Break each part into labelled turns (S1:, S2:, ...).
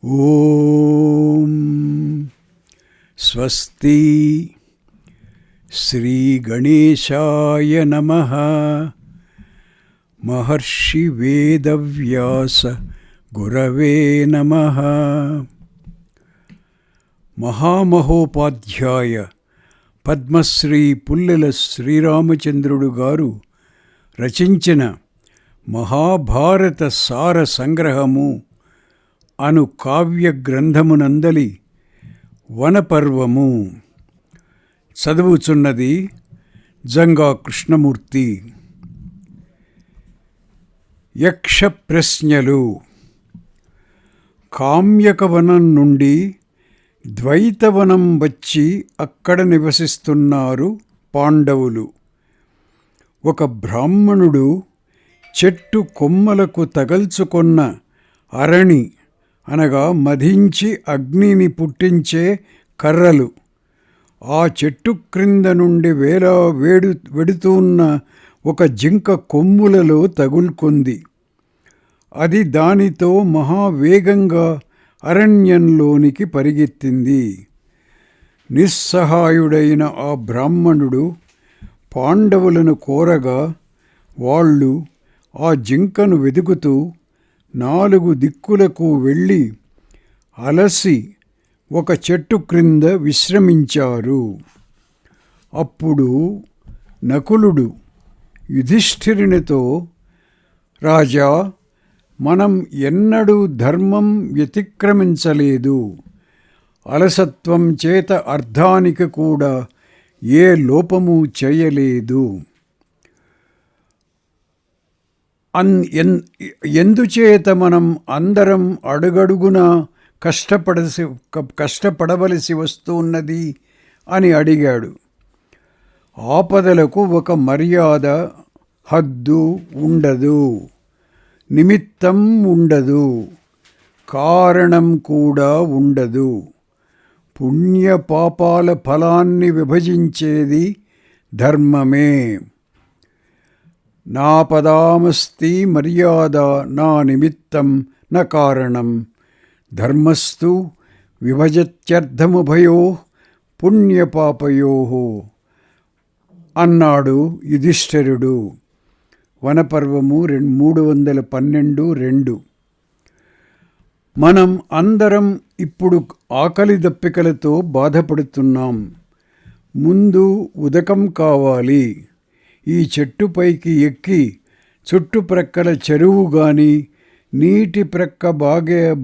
S1: ఓం స్వస్తి శ్రీ గణేశాయ నమః. మహర్షి వేదవ్యాస గురవే నమః. మహామహోపాధ్యాయ పద్మశ్రీ పుల్లెల శ్రీరామచంద్రుడు గారు రచించిన మహాభారత సార సంగ్రహము అను కావ్య గ్రంథమునందలి వనపర్వము చదువుచున్నది జంగా కృష్ణమూర్తి. యక్ష ప్రశ్నలు. కామ్యకవనం నుండి ద్వైతవనం వచ్చి అక్కడ నివసిస్తున్నారు పాండవులు. ఒక బ్రాహ్మణుడు చెట్టు కొమ్మలకు తగల్చుకొన్న అరణి అనగా మధించి అగ్నిని పుట్టించే కర్రలు ఆ చెట్టు క్రింద నుండి వెడుతున్న ఒక జింక కొమ్ములలో తగులుకుంది. అది దానితో మహావేగంగా అరణ్యంలోనికి పరిగెత్తింది. నిస్సహాయుడైన ఆ బ్రాహ్మణుడు పాండవులను కోరగా వాళ్ళు ఆ జింకను వెతుకుతూ 4 దిక్కులకు వెళ్ళి అలసి ఒక చెట్టు క్రింద విశ్రమించారు. అప్పుడు నకులుడు యుధిష్ఠిరునితో, రాజా, మనం ఎన్నడూ ధర్మం వ్యతిక్రమించలేదు. అలసత్వం చేత అర్ధానికి కూడా ఏ లోపము చేయలేదు. ఎందుచేత మనం అందరం అడుగడుగునా కష్టపడవలసి వస్తున్నది అని అడిగాడు. ఆపదలకు ఒక మర్యాద, హద్దు ఉండదు, నిమిత్తం ఉండదు, కారణం కూడా ఉండదు. పుణ్యపాపాల ఫలాన్ని విభజించేది ధర్మమే. నా పదామస్తి మర్యాద నా నిమిత్తం న కారణం ధర్మస్తు విభజత్యర్థముభయో పుణ్యపాపయో అన్నాడు యుధిష్ఠిరుడు. వనపర్వము 312:2. మనం అందరం ఇప్పుడు ఆకలి దప్పికలతో బాధపడుతున్నాం. ముందు ఉదకం కావాలి. ఈ చెట్టుపైకి ఎక్కి చుట్టుప్రక్కల చెరువు కానీ నీటి ప్రక్క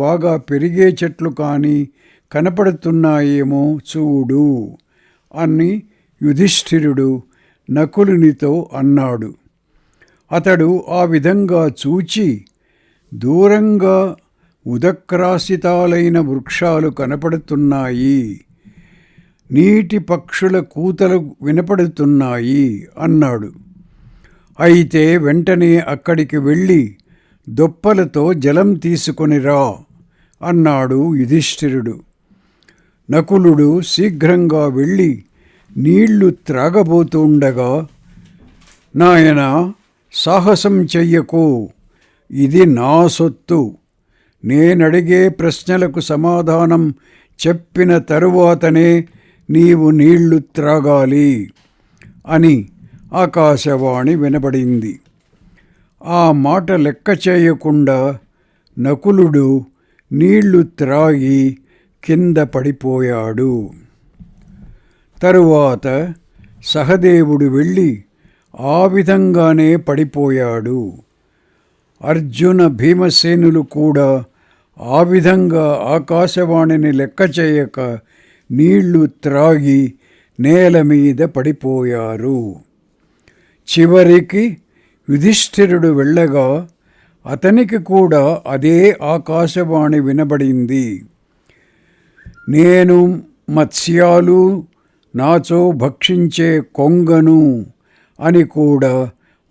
S1: బాగా పెరిగే చెట్లు కానీ కనపడుతున్నాయేమో చూడు అని యుధిష్ఠిరుడు నకులునితో అన్నాడు. అతడు ఆ విధంగా చూచి దూరంగా ఉదక్రాసితాలైన వృక్షాలు కనపడుతున్నాయి, నీటి పక్షుల కూతలు వినపడుతున్నాయి అన్నాడు. అయితే వెంటనే అక్కడికి వెళ్ళి దొప్పలతో జలం తీసుకొనిరా అన్నాడు యుధిష్ఠిరుడు. నకులుడు శీఘ్రంగా వెళ్ళి నీళ్లు త్రాగబోతుండగా, నాయనా, సాహసం చెయ్యకు, ఇది నా సొత్తు. నేనడిగే ప్రశ్నలకు సమాధానం చెప్పిన తరువాతనే నీవు నీళ్లు త్రాగాలి అని ఆకాశవాణి వినబడింది. ఆ మాట లెక్క చేయకుండా నకులుడు నీళ్లు త్రాగి కింద పడిపోయాడు. తరువాత సహదేవుడు వెళ్ళి ఆ విధంగానే పడిపోయాడు. అర్జున భీమసేనులు కూడా ఆ విధంగా ఆకాశవాణిని లెక్క చేయక నీళ్లు త్రాగి నేల మీద పడిపోయారు. చివరికి యుధిష్ఠిరుడు వెళ్ళగా అతనికి కూడా అదే ఆకాశవాణి వినబడింది. నేను మత్స్యాలు నాచో భక్షించే కొంగను అని కూడా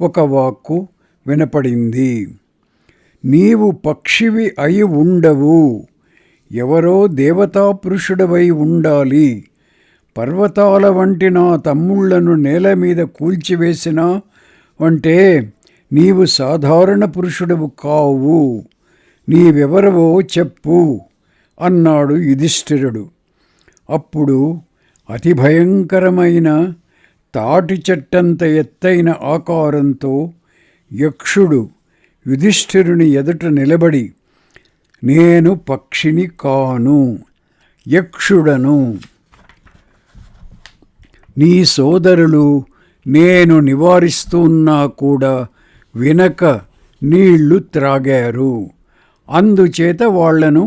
S1: ఒక వాక్కు వినపడింది. నీవు పక్షివి అయి ఉండవు, ఎవరో దేవతా పురుషుడవై ఉండాలి. పర్వతాల వంటి నా తమ్ముళ్లను నేల మీద కూల్చివేసినా అంటే నీవు సాధారణ పురుషుడవు కావు. నీవెవరవో చెప్పు అన్నాడు యుధిష్ఠిరుడు. అప్పుడు అతి భయంకరమైన తాటి చెట్టంత ఎత్తైన ఆకారంతో యక్షుడు యుధిష్ఠిరుని ఎదుట నిలబడి, నేను పక్షిని కాను, యక్షుడను. నీ సోదరులు నేను నివారిస్తున్నా కూడా వినక నీళ్లు త్రాగారు. అందుచేత వాళ్లను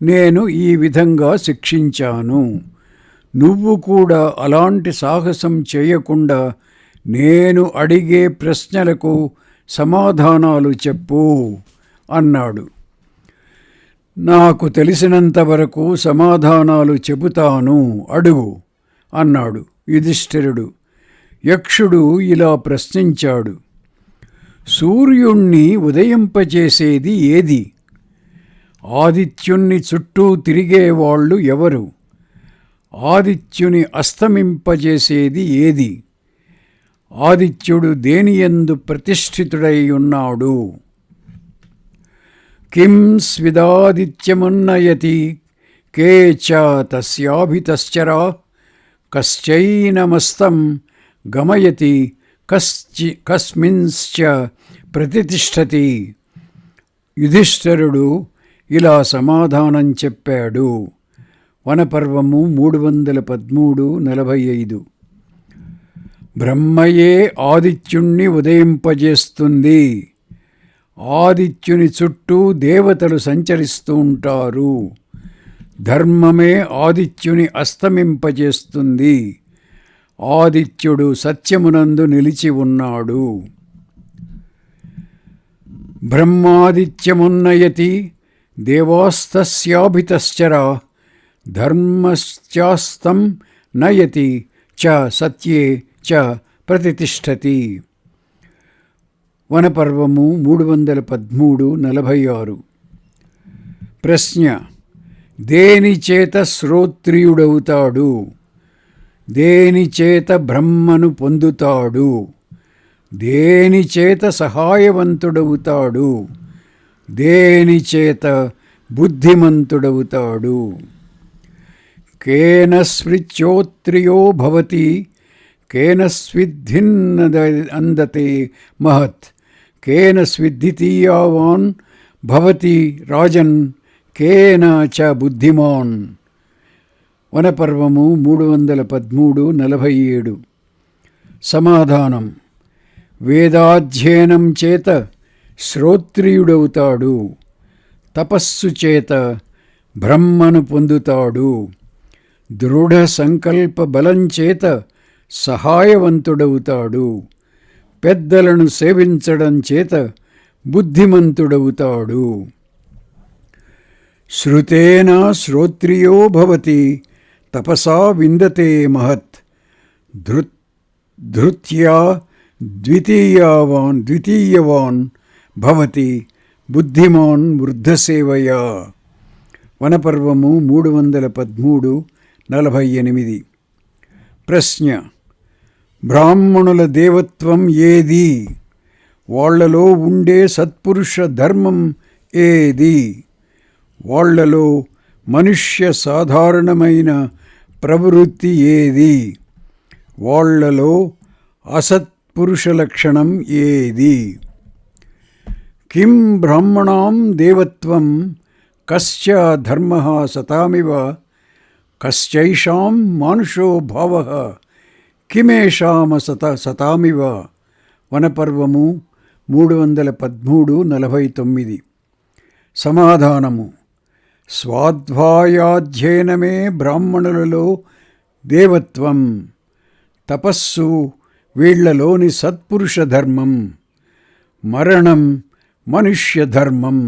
S1: నేను ఈ విధంగా శిక్షించాను. నువ్వు కూడా అలాంటి సాహసం చేయకుండా నేను అడిగే ప్రశ్నలకు సమాధానాలు చెప్పు అన్నాడు. నాకు తెలిసినంతవరకు సమాధానాలు చెబుతాను, అడుగు అన్నాడు యుధిష్ఠిరుడు. యక్షుడు ఇలా ప్రశ్నించాడు. సూర్యుణ్ణి ఉదయింపజేసేది ఏది? ఆదిత్యుణ్ణి చుట్టూ తిరిగేవాళ్ళు ఎవరు? ఆదిత్యుని అస్తమింపజేసేది ఏది? ఆదిత్యుడు దేనియందు ప్రతిష్ఠితుడై ఉన్నాడు? కిం స్విదాదిత్యమున్నయతి కే చ తస్యాభితశ్చరా కశ్చైనమస్తం గమయతి కస్మింశ్చ ప్రతిష్ఠతి. యుధిష్ఠిరుడు ఇలా సమాధానం చెప్పాడు. వనపర్వము 313:45. బ్రహ్మయే ఆదిత్యుణ్ణి ఉదయింపజేస్తుంది. ఆదిత్యుని చుట్టూ దేవతలు సంచరిస్తూ ఉంటారు. ధర్మమే ఆదిత్యుని అస్తమింపజేస్తుంది. ఆదిత్యుడు సత్యమునందు నిలిచి ఉన్నాడు. బ్రహ్మాదిత్యమున్నయతి దేవాస్తస్యాభితశ్చరా ధర్మశ్చాస్తం నయతి చ సత్యే చ ప్రతిష్ఠతి. వనపర్వము 313:46. ప్రశ్న: దేనిచేత శ్రోత్రియుడవుతాడు? దేనిచేత బ్రహ్మను పొందుతాడు? దేనిచేత సహాయవంతుడవుతాడు? దేనిచేత బుద్ధిమంతుడవుతాడు? కేన స్మృత్యోత్రియో భవతి కేన స్విద్ధిన్నదతే మహత్ కేన స్విద్ధితీయావాన్ భవతి రాజన్ కేన చ బుద్ధిమాన్. వనపర్వము 313:47. సమాధానం: వేదాధ్యయనం చేత శ్రోత్రియుడవుతాడు. తపస్సు చేత బ్రహ్మను పొందుతాడు. దృఢ సంకల్ప బలం చేత సహాయవంతుడవుతాడు. పెద్దలను సేవించడం చేత బుద్ధిమంతుడవుతాడు. శ్రుతేన శ్రోత్రియో భవతి తపసా విందతే మహత్ ధృత్యా ద్వితీయవాన్ భవతి బుద్ధిమాన్ వృద్ధసేవయా. వనపర్వము 313:48. ప్రశ్న: బ్రాహ్మణుల దేవత్వం ఏది? వాళ్లలో ఉండే సత్పురుష ధర్మం ఏది? వాళ్లలో మనుష్య సాధారణమైన ప్రవృత్తి ఏది? వాళ్లలో అసత్పురుష లక్షణం ఏది? కిం బ్రాహ్మణాం దేవత్వం కస్య ధర్మః సతామివ కశ్చైషాం మానుషో భావః కిమేషామ సతామివ. వనపర్వము 313:49. సమాధానము: స్వాధ్యాయాధ్యయనమే బ్రాహ్మణులలో దేవత్వం. తపస్సు వీళ్లలోని సత్పురుష ధర్మం. మరణం మనుష్య ధర్మం.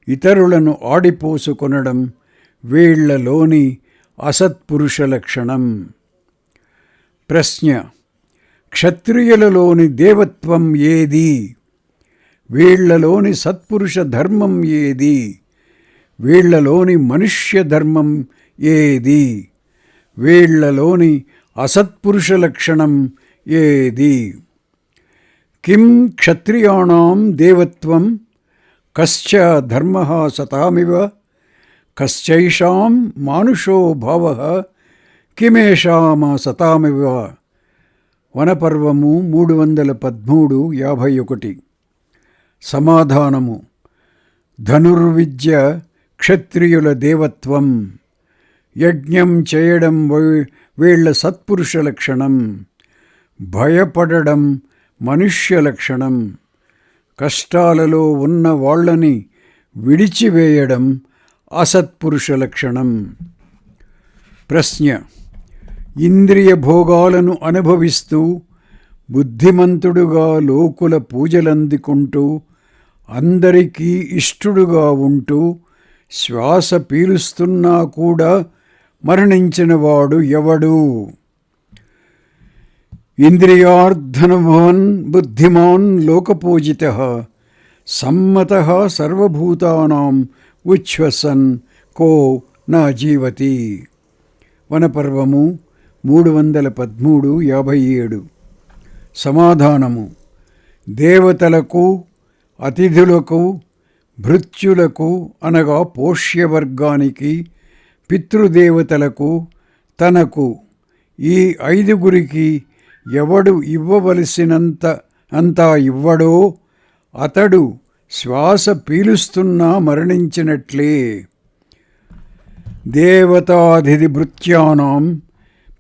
S1: ఇతరులను ఆడిపోసుకొనడం వీళ్లలోని అసత్పురుష లక్షణం. ప్రశ్న: క్షత్రియులలోని దేవత్వం ఏది? వీళ్లలోని సత్పురుష ధర్మం ఏది? వీళ్లలోని మనుష్య ధర్మం ఏది? వీళ్లలోని అసత్పురుష లక్షణం ఏది? కిం క్షత్రియాణాం దేవత్వం కశ్చ ధర్మః సతామివ కశ్చైషాం మానుషో భావః కిమేషామ సతామివ. వనపర్వము 313:51. సమాధానము: ధనుర్విద్య క్షత్రియుల దేవత్వం. యజ్ఞం చేయడం వీళ్ళ సత్పురుష లక్షణం. భయపడడం మనుష్య లక్షణం. కష్టాలలో ఉన్న వాళ్ళని విడిచివేయడం అసత్పురుష లక్షణం. ప్రశ్న: ఇంద్రియ భోగాలను అనుభవిస్తూ బుద్ధిమంతుడుగా లోకుల పూజలందుకుంటూ అందరికీ ఇష్టుడుగా ఉంటూ శ్వాస పీలుస్తున్నా కూడా మరణించినవాడు ఎవడు? ఇంద్రియార్థనభవన్ బుద్ధిమాన్ లోకపూజితః సమ్మతః సర్వభూతానాం ఉచ్ఛ్వసన్ కో నా జీవతి. వనపర్వము 313:57. సమాధానము: దేవతలకు, అతిథులకు, భృత్యులకు అనగా పోష్యవర్గానికి, పితృదేవతలకు, తనకు ఈ ఐదుగురికి ఎవడు ఇవ్వవలసినంత అంతా ఇవ్వడో అతడు శ్వాస పీలుస్తున్నా మరణించినట్లే. దేవతాధిధి భృత్యానాం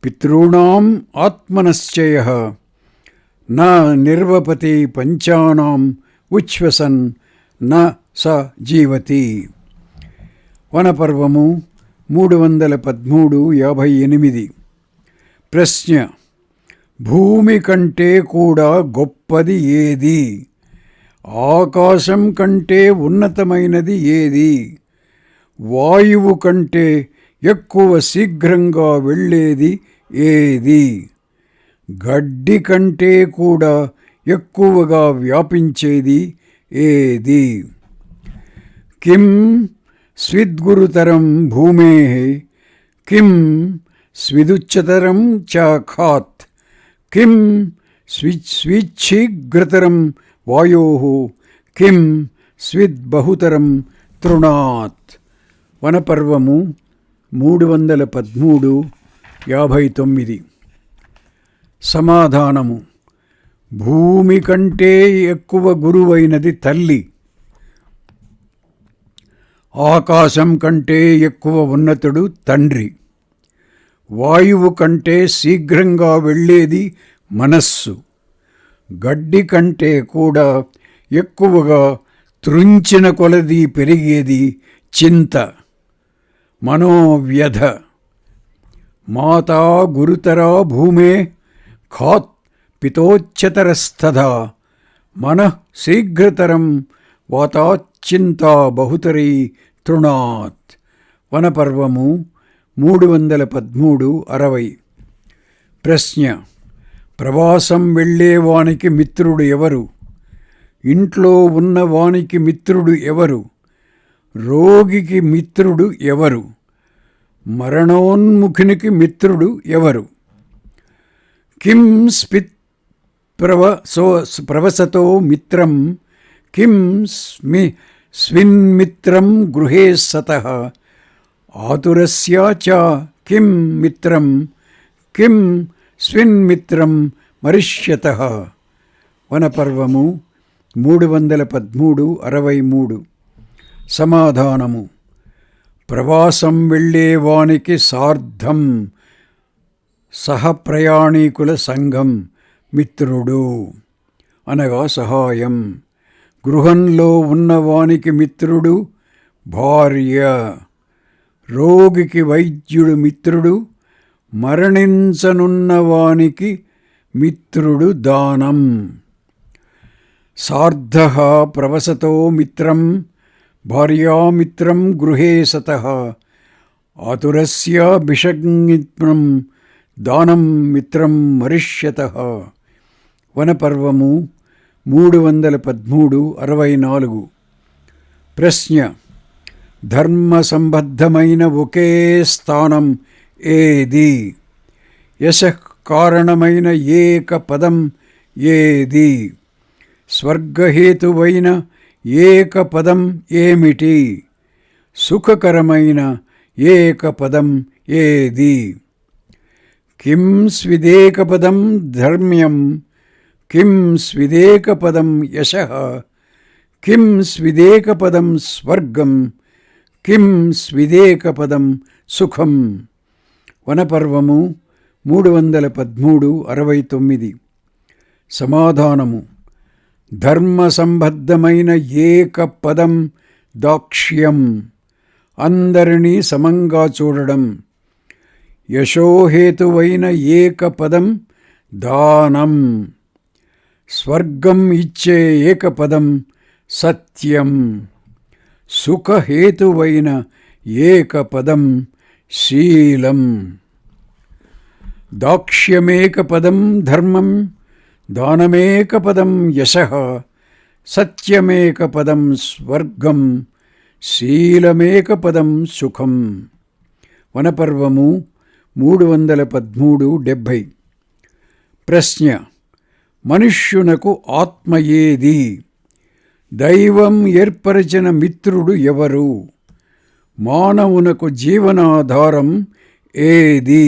S1: పితॄణాం ఆత్మనశ్చయః న నిర్వపతి పంచానాం ఉచ్ఛ్వసన్ న స జీవతి. వనపర్వము 313:58. ప్రశ్న: భూమి కంటే కూడా గొప్పది ఏది? ఆకాశం కంటే ఉన్నతమైనది ఏది? వాయువు కంటే ఎక్కువ శీఘ్రంగా వెళ్ళేది ఏది? గడ్డి కంటే కూడా ఎక్కువగా వ్యాపించేది ఏది? కిం స్విద్గురుతరం భూమేః కిం స్విదుచ్చతరం చ ఖాత్ కిం స్విచ్ఛీఘ్రతరం వాయోః కిం స్విద్బహుతరం తృణాత్. వనపర్వము 313:59. సమాధానము: భూమి కంటే ఎక్కువ గురువైనది తల్లి. ఆకాశం కంటే ఎక్కువ ఉన్నతుడు తండ్రి. వాయువు కంటే శీఘ్రంగా వెళ్ళేది మనస్సు. గడ్డి కంటే కూడా ఎక్కువగా త్రుంచిన కొలది పెరిగేది చింత, మనోవ్యధ. మాతా గురుతరా భూమే ఖాత్ పితోచ్చతరస్తథా మనః శీఘ్రతరం వాతాచ్చింతా బహుతరీ తృణాత్. వనపర్వము 313:60. ప్రశ్న: ప్రవాసం వెళ్ళేవానికి మిత్రుడు ఎవరు? ఇంట్లో ఉన్నవానికి మిత్రుడు ఎవరు? రోగికి మిత్రుడు ఎవరు? మరణోన్ముఖునికి మిత్రుడు ఎవరు? కిం ప్రవసతో మిత్రం కిం స్విన్మిత్రం గృహే సతః ఆతురస్య చ కిం మిత్రం కిం స్విన్మిత్రం మరిష్యతః. వనపర్వము 313:63. సమాధానము: ప్రవాసం వెళ్ళేవానికి సార్ధం సహప్రయాణీకుల సంఘం మిత్రుడు అనగా సహాయం. గృహంలో ఉన్నవానికి మిత్రుడు భార్య. రోగికి వైద్యుడు మిత్రుడు. మరణించనున్నవానికి మిత్రుడు దానం. సార్ధః ప్రవసతో మిత్రం భార్యామిత్రం గృహే సతః ఆతురస్య భిషగ్మిత్రం దానం మిత్రం మరిష్యతః. వనపర్వము 313:64. ప్రశ్న: ధర్మ సంబద్ధమైన ఒకే స్థానం ఏది? యశః కారణమైన ఏక పదం ఏది? స్వర్గహేతువైన ఏక పదం ఏమిటి? సుఖకరమైన ఏకపదం ఏది? కిం స్విదేకపదం ధర్మ్యం, కిం స్విదేకపదం యశః, కిం స్విదేకపదం స్వర్గం, కిం స్విదేకపదం సుఖం. వనపర్వము 313:69. సమాధానము: ధర్మ సంబద్ధమైన ఏకపదం దాక్ష్యం, అందరినీ సమంగా చూడడం. యశోహేతువైన ఏకపదం దానం. స్వర్గం ఇచ్చే ఏకపదం సత్యం. సుఖహేతువైన ఏకపదం శీలం. దాక్ష్యమేకపదం ధర్మం, దానమేకపదం యశః, సత్యమేకపదం స్వర్గం, శీలమేకపదం సుఖం. వనపర్వము 313:70. ప్రశ్న: మనుష్యునకు ఆత్మ ఏది? దైవం ఏర్పరచిన మిత్రుడు ఎవరు? మానవునకు జీవనాధారం ఏది?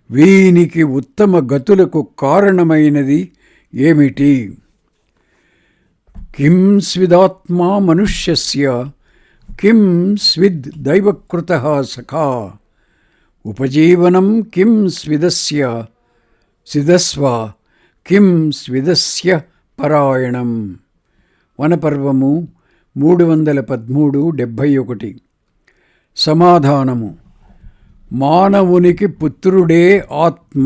S1: వీనికి ఉత్తమ గతులకు కారణమైనది ఏమిటి? కిం స్విదాత్మా మనుష్యస్య, కిం స్విద్ దైవకృతః సఖా, ఉపజీవనం కిం స్విదస్వ, కిం స్విదస్య పరాయణం. వనపర్వము 313:71. సమాధానము: మానవునికి పుత్రుడే ఆత్మ.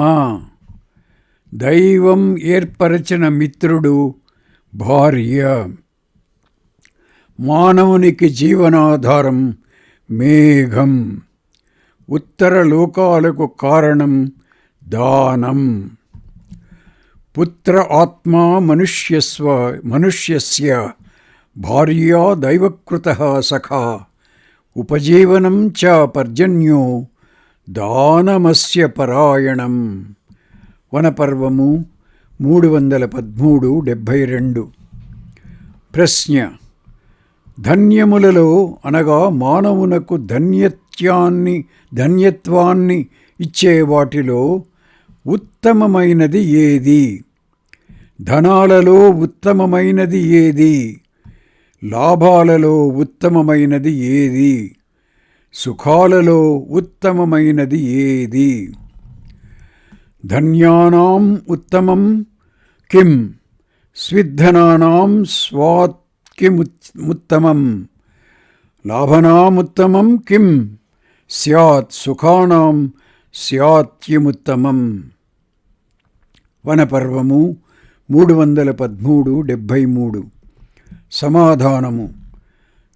S1: దైవం ఏర్పరచిన మిత్రుడు భార్య. మానవునికి జీవనాధారం మేఘం. ఉత్తర లోకాలకు కారణం దానం. పుత్ర ఆత్మా మనుష్యస్య భార్యా దైవకృతః సఖా, ఉపజీవనం చ పర్జన్యో దానమస్య పరాయణం. వనపర్వము 313:72. ప్రశ్న: ధన్యములలో అనగా మానవునకు ధన్యత్వాన్ని ఇచ్చే వాటిలో ఉత్తమమైనది ఏది? ధనాలలో ఉత్తమమైనది ఏది? లాభాలలో ఉత్తమమైనది ఏది? సుఖాలలో ఉత్తమమైనది ఏది? ధన్యానాం ఉత్తమం కిం, స్విద్ధనానాం స్వాత్ కిముత్తమం, లాభనాముత్తమం కిం స్యాత్, సుఖానాం స్యాత్యముత్తమం. వనపర్వము 313:73. సమాధానము: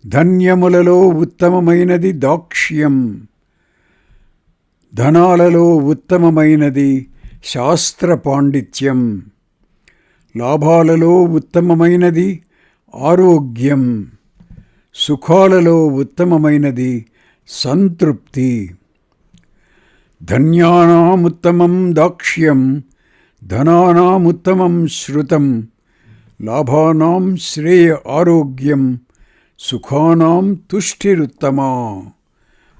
S1: ధన్యములలో ఉత్తమమైనది దాక్ష్యం. ధనాలలో ఉత్తమమైనది శాస్త్ర పాండిత్యం. లాభాలలో ఉత్తమమైనది ఆరోగ్యం. సుఖాలలో ఉత్తమమైనది సంతృప్తి. ధన్యానాముత్తమం దాక్ష్యం, ధనానాముత్తమం శ్రుతం, లాభానాం శ్రేయ ఆరోగ్యం, సుఖానాం తుష్టిరుత్తమా.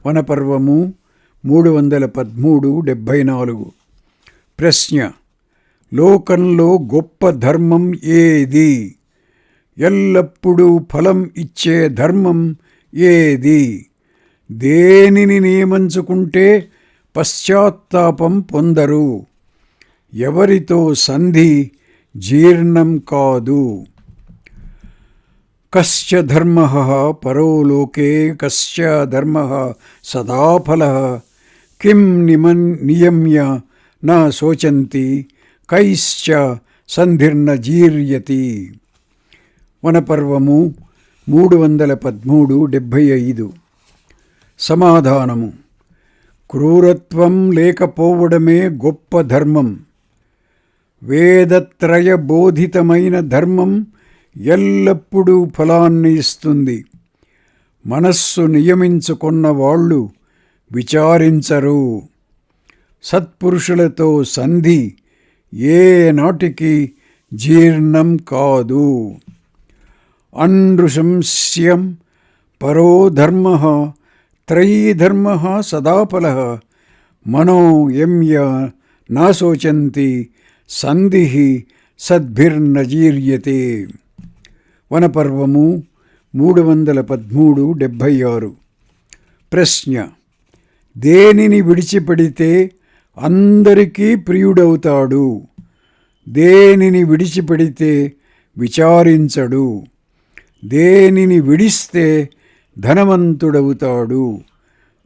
S1: వనపర్వము 313:74. ప్రశ్న: లోకంలో గొప్ప ధర్మం ఏది? ఎల్లప్పుడూ ఫలం ఇచ్చే ధర్మం ఏది? దేనిని నియమించుకుంటే పశ్చాత్తాపం పొందరు? ఎవరితో సంధి జీర్ణం కాదు? కశ్చ ధర్మః పరోలోకే, కశ్చ ధర్మః సదాఫలః, కిం నియమ్య న శోచంతి, కైశ్చ సంధిర్న జీర్యతి. వనపర్వము 313:75. సమాధానము: క్రూరత్వం లేకపోవడమే గొప్ప ధర్మం. వేదత్రయ బోధితమైన ధర్మం ఎల్లప్పుడూ ఫలాన్ని ఇస్తుంది. మనస్సు నియమించుకున్న వాళ్ళు విచారించరు. సత్పురుషులతో సంధి ఏ నాటికి జీర్ణం కాదు. అనృశంస్యం పరో ధర్మ త్రయీ ధర్మ సదాఫల మనో యమ్య నా శోచంతి సంధి సద్భిర్నజీర్యతే. వనపర్వము 313-76. ప్రశ్న: దేనిని విడిచిపెడితే అందరికీ ప్రియుడవుతాడు? దేనిని విడిచిపెడితే విచారించడు? దేనిని విడిస్తే ధనవంతుడవుతాడు?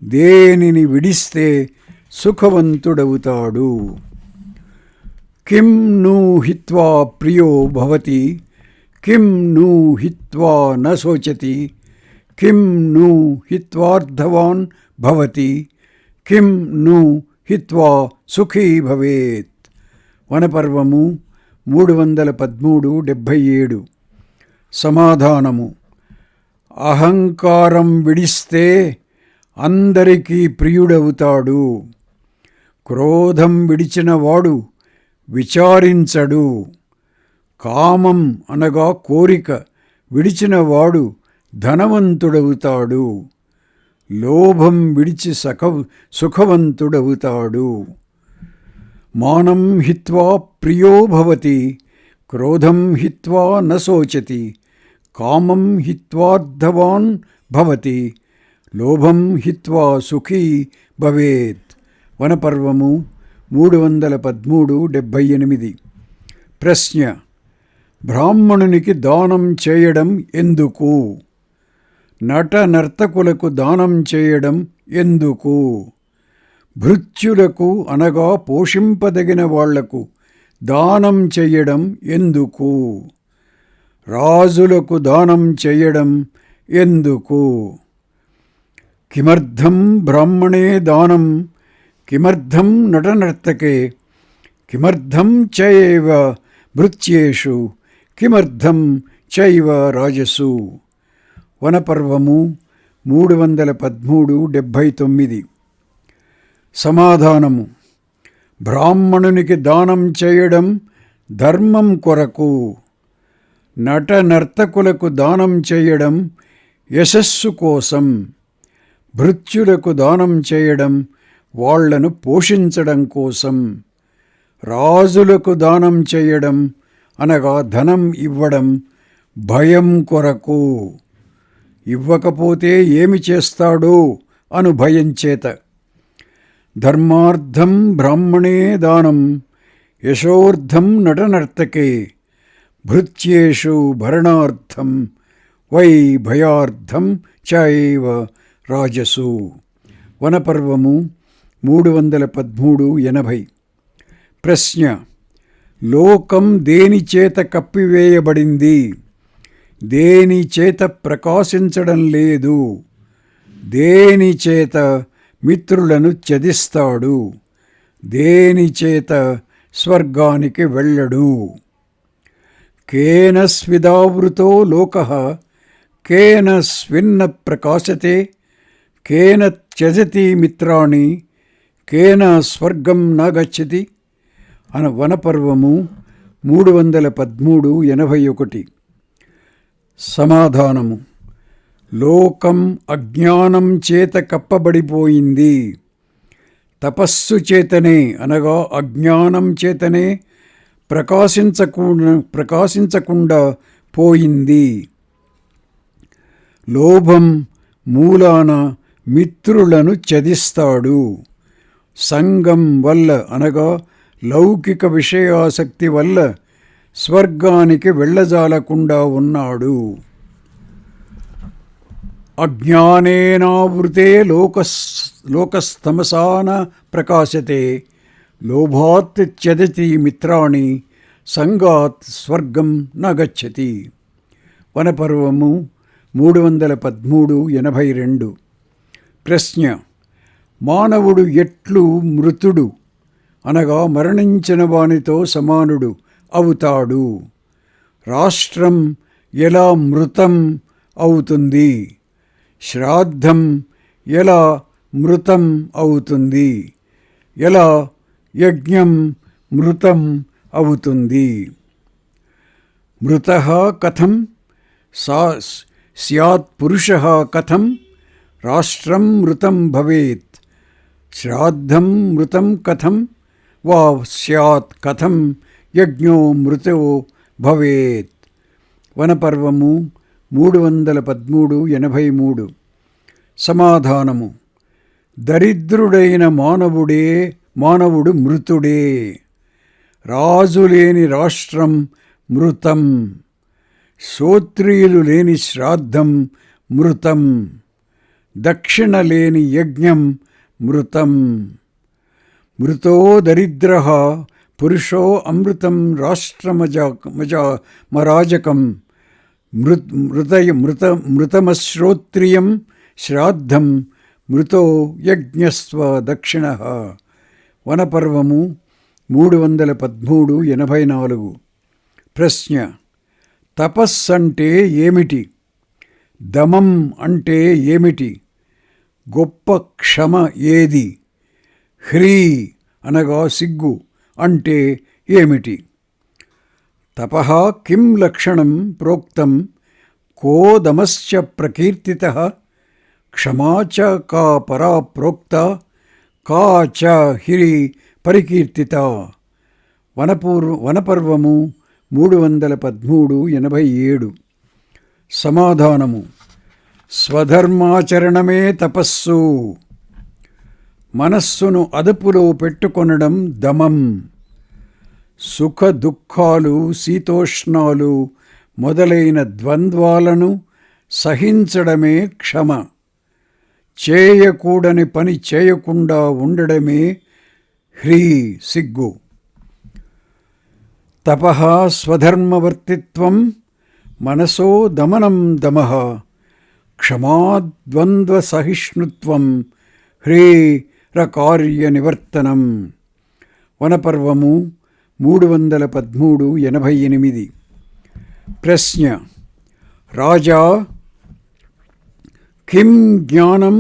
S1: దేనిని విడిస్తే సుఖవంతుడవుతాడు? కిం ను హిత్వా ప్రియో భవతి, కిం ను హిత్వా న శోచతి, కిం ను హిత్వార్థవాన్ భవతి, కిం ను హిత్వా సుఖీ భవేత్. వనపర్వము 313-77. సమాధానము: అహంకారం విడిస్తే అందరికీ ప్రియుడవుతాడు. క్రోధం విడిచినవాడు విచారించడు. కామం అనగా కోరిక విడిచినవాడు ధనవంతుడవుతాడు. లోభం విడిచి సుఖవంతుడవుతాడు. మానం హిత్వా ప్రియో భవతి, క్రోధం హిత్వా న శోచతి, కామం హిత్వార్థవాన్ భవతి, లోభం హిత్వా సుఖీ భవేత్. వనపర్వము 313-78. ప్రశ్న: బ్రాహ్మణునికి దానం చేయడం ఎందుకు? నట నర్తకులకు దానం చేయడం ఎందుకు? భృత్యులకు అనగా పోషింపదగిన వాళ్లకు దానం చేయడం ఎందుకు? రాజులకు దానం చేయడం ఎందుకు? కిమర్థం బ్రాహ్మణే దానం, కిమర్థం నటనర్తకే, కిమర్థం చైవ భృత్యేషు, కిమర్థం చైవ రాజసు. వనపర్వము 313-79. సమాధానము: బ్రాహ్మణునికి దానం చేయడం ధర్మం కొరకు, నట నర్తకులకు దానం చేయడం యశస్సు కోసం, భృత్యులకు దానం చేయడం వాళ్లను పోషించడం కోసం, రాజులకు దానం చేయడం అనగా ధనం ఇవ్వడం భయం కొరకు. ఇవ్వకపోతే ఏమి చేస్తాడో అను భయం చేత. ధర్మార్థం బ్రాహ్మణే దానం, యశోర్థం నటనర్తకే, భృత్యేషు భరణార్థం, వై భయార్థం చైవ రాజసు. వనపర్వము 313-80. ప్రశ్న: లోకం దేని చేత కప్పివేయబడింది? దేని చేత ప్రకాశించడం లేదు? దేని చేత మిత్రులను త్యజిస్తాడు? దేని చేత స్వర్గానికి వెళ్ళడు? కేన స్విదావృతో లోకః, కేన స్విన్న ప్రకాశతే, కేన త్యజతి మిత్రాణి, కేన స్వర్గం న గచ్చతి. వనపర్వము 313-81. సమాధానము: లోకం అజ్ఞానం చేత కప్పబడిపోయింది. తపస్సు చేతనే అనగా అజ్ఞానం చేతనే ప్రకాశించకుండా పోయింది. లోభం మూలాన మిత్రులను త్యజిస్తాడు. సంగం వల్ల అనగా లౌకిక విషయాసక్తి వల్ల స్వర్గానికి వెళ్ళజాలకుండా ఉన్నాడు. అజ్ఞానేనావృతే లోకస్తమసాన ప్రకాశతే, లోభాత్ త్యజతి మిత్రాణి, సంగాత్ స్వర్గం న గచ్చతి. వనపర్వము 313-82. ప్రశ్న: మానవుడు ఎట్లు మృతుడు అనగా మరణించిన వానితో సమానుడు అవుతాడు? రాష్ట్రం ఎలా మృతం అవుతుంది? శ్రాద్ధం ఎలా మృతం అవుతుంది? ఎలా యజ్ఞం మృతం అవుతుంది? మృతః కథం స్యాత్ పురుషः కథం రాష్ట్రం మృతం భవేత్ శ్రాద్ధం మృతం కథం వా స్యాత్ కథం యజ్ఞో మృతో భవేత్. వనపర్వము 313:83. సమాధానము: దరిద్రుడైన మానవుడు మృతుడే. రాజు లేని రాష్ట్రం మృతం. శ్రోత్రియులు లేని శ్రాద్ధం మృతం. దక్షిణ లేని యజ్ఞం మృతం. మృతో దరిద్రః పురుషో అమృతం రాష్ట్రమరాజకం. మృతమశ్రోత్రియం శ్రాద్ధం మృతో యజ్ఞస్వ దక్షిణః. వనపర్వము 313:84. ప్రశ్న: తపస్సంటే ఏమిటి? దమం అంటే ఏమిటి? గొప్ప క్షమ ఏది? హ్రీ అనగా సిగ్గు అంటే ఏమిటి? తపః కిం లక్షణం ప్రోక్తం? కో దమశ్చ ప్రకీర్తితః? క్షమా చ కా పరా ప్రోక్త? కా చ హ్రీ పరికీర్తిత? వనపర్వము 313:87. సమాధానము: స్వధర్మాచరణమే తపస్సు. మనస్సును అదుపులో పెట్టుకొనడం దమం. సుఖ దుఃఖాలు, శీతోష్ణాలు మొదలైన ద్వంద్వాలను సహించడమే క్షమ. చేయకూడని పని చేయకుండా ఉండడమే హ్రీ సిగ్గు. తపః స్వధర్మవర్తిత్వం, మనసో దమనం దమః. క్షమాద్వంద్వసహిష్ణుత్వం, హ్రీరకార్యనివర్తనం. వనపర్వము 313:88. ప్రశ్న: రాజా కిం జ్ఞానం?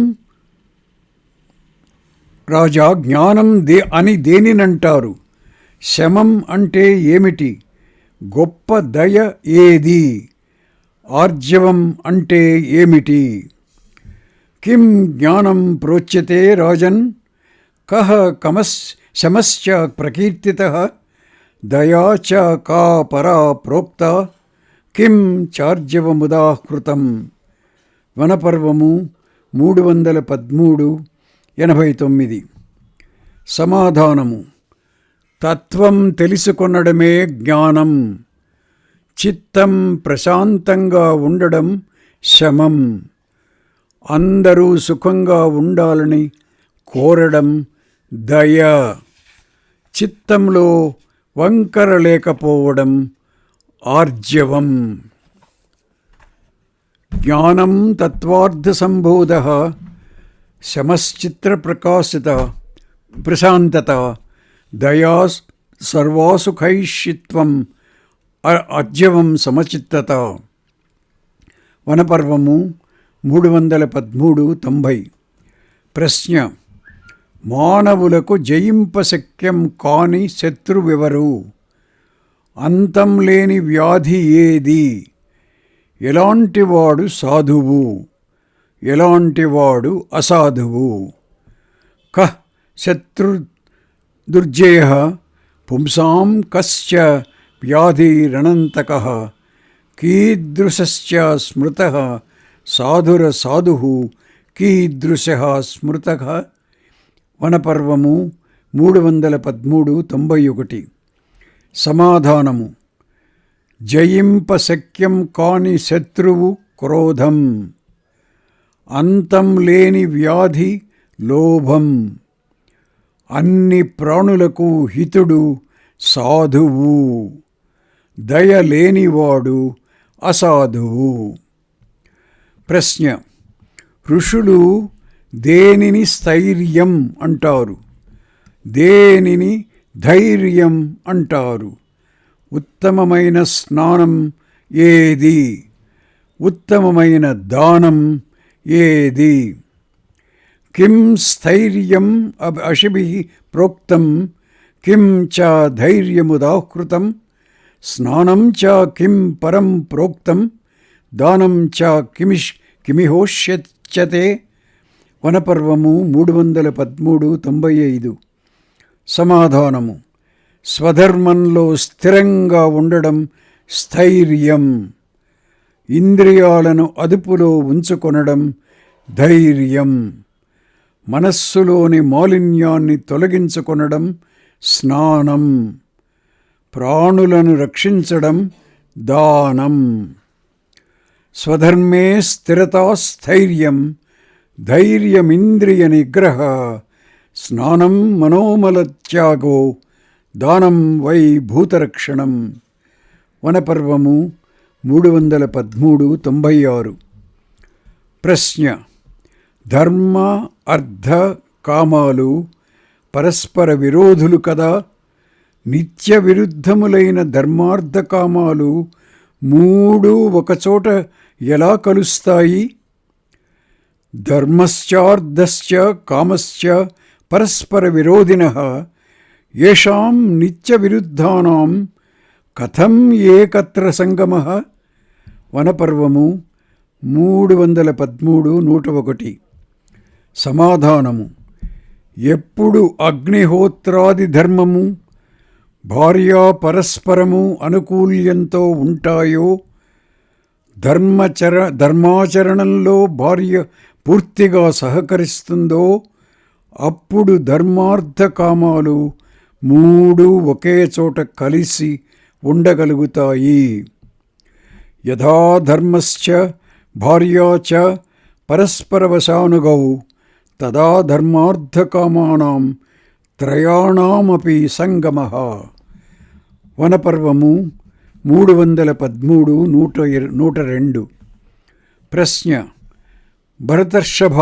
S1: రాజా జ్ఞానం అని దేనినంటారు? శమం అంటే ఏమిటి? గొప్ప దయ ఏది? ఆర్జవం అంటే ఏమిటి? కిం జ్ఞానం ప్రోచ్యతే రాజన్? కః శమశ్చ ప్రకీర్తితః? దయా చ కా పరా ప్రోక్త? కిం చార్జవముదాహృతం? వనపర్వము 313:89. సమాధానము: తత్వం తెలుసుకొనడమే జ్ఞానం. చిత్తం ప్రశాంతంగా ఉండడం శమం. అందరూ సుఖంగా ఉండాలని కోరడం దయ. చిత్తంలో వంకర లేకపోవడం ఆర్జవం. జ్ఞానం తత్వార్థసంబోధః, శమశ్చిత్ర ప్రశాంతత, దయా సర్వాసుఖైషిత్వం, ఆర్జవం సమచిత్తత. వనపర్వము 313:90. ప్రశ్న: మానవులకు జయింపశక్యం కాని శత్రువెవరు? అంతం లేని వ్యాధి ఏది? ఎలాంటివాడు సాధువు? ఎలాంటివాడు అసాధువు? కః శత్రుదుర్జయః పుంసాం కశ్చ వ్యాధిరనంతకః? కీదృశశ్చ స్మృతః సాధురసాధుః కీదృశः స్మృతః? వనపర్వము 313:91. సమాధానము: జయింపశక్యం కాని శత్రువు క్రోధం. అంతం లేని వ్యాధి లోభం. అన్ని ప్రాణులకు హితుడు సాధువు. దయ లేనివాడు అసాధువు. ప్రశ్న: ఋషులు దేనిని స్థైర్యం అంటారు? దేనిని ధైర్యం అంటారు? ఉత్తమమైన స్నానం ఏది? ఉత్తమమైన దానం ఏది? కిం స్థైర్యం అశిభిః ప్రోక్తం? కిం చ ధైర్యముదాహృతం? స్నానం చ కిం పరం ప్రోక్తం? దానం చ కిమిహోష్యతే. వనపర్వము 313:95. సమాధానము: స్వధర్మంలో స్థిరంగా ఉండడం స్థైర్యం. ఇంద్రియాలను అదుపులో ఉంచుకొనడం ధైర్యం. మనస్సులోని మాలిన్యాన్ని తొలగించుకొనడం స్నానం. ప్రాణులను రక్షించడం దానం. స్వధర్మే స్థిరతా స్థైర్యం, ధైర్యమింద్రియ నిగ్రహ, స్నానం మనోమలత్యాగో, దానం వై భూతరక్షణం. వనపర్వము 313:96. ప్రశ్న: ధర్మ అర్థ కామాలు పరస్పర విరోధులు కదా. నిత్య విరుద్ధములైన ధర్మార్థ కామాలు మూడు ఒకచోట ఎలా కలుస్తాయి? ధర్మశ్చార్థశ్చ కామశ్చ పరస్పర విరోధినః యేషాం నిత్య విరుద్ధానాం కథం ఏకత్ర సంగమః. వనపర్వము 313:101. సమాధానము: ఎప్పుడు అగ్నిహోత్రాది ధర్మము భార్యా పరస్పరము అనుకూల్యంతో ఉంటాయో, ధర్మాచరణంలో భార్య పూర్తిగా సహకరిస్తుందో, అప్పుడు ధర్మార్థ కామాలు మూడు ఒకే చోట కలిసి ఉండగలుగుతాయి. యథా ధర్మశ్చ భార్యా చ పరస్పరవశానుగౌ తదా ధర్మార్థకామానాం త్రయాణామపి సంగమః. వనపర్వము 313:102. ప్రశ్న: భరతర్షభ,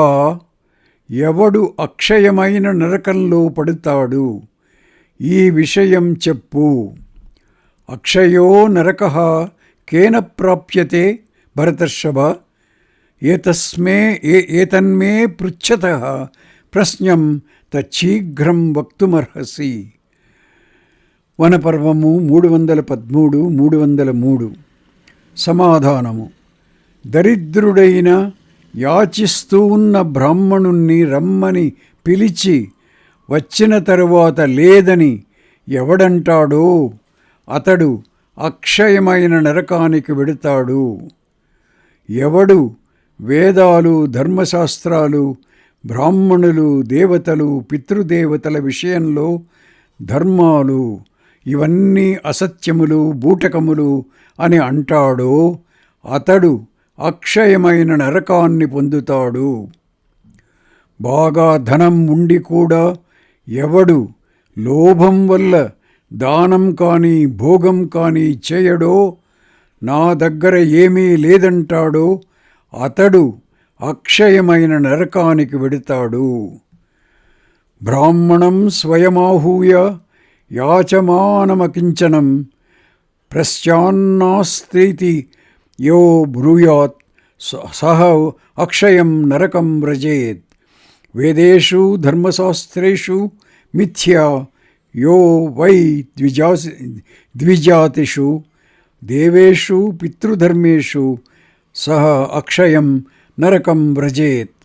S1: ఎవడు అక్షయమైన నరకంలో పడుతాడు? ఈ విషయం చెప్పు. అక్షయో నరకః కేన ప్రాప్యతే భరతర్షభ? ఏతన్మే పృచ్ఛతః ప్రశ్నం తచ్చీఘ్రం వక్తుమర్హసి. వనపర్వము 313:303. సమాధానము: దరిద్రుడైన యాచిస్తూ ఉన్న బ్రాహ్మణుణ్ణి రమ్మని పిలిచి వచ్చిన తరువాత లేదని ఎవడంటాడో అతడు అక్షయమైన నరకానికి వెడుతాడు. ఎవడు వేదాలు, ధర్మశాస్త్రాలు, బ్రాహ్మణులు, దేవతలు, పితృదేవతల విషయంలో ధర్మాలు ఇవన్నీ అసత్యములు, బూటకములు అని అంటాడో అతడు అక్షయమైన నరకాన్ని పొందుతాడు. బాగా ధనం ఉండి కూడా ఎవడు లోభం వల్ల దానం కానీ భోగం కానీ చేయడో, నా దగ్గర ఏమీ లేదంటాడో అతడు అక్షయమైన నరకానికి వెడుతాడు. బ్రాహ్మణం స్వయమాహూయ యాచమానమకించనం ప్రశ్చాన్నాస్త్రీతి యో బ్రూయాత్ సహ అక్షయం నరకం వ్రజేత్. వేదేషు ధర్మశాస్త్రేషు మిథ్యా యో వై ద్విజాతిషు దేవేషు పితృధర్మేషు సహ అక్షయం నరకం వ్రజేత్.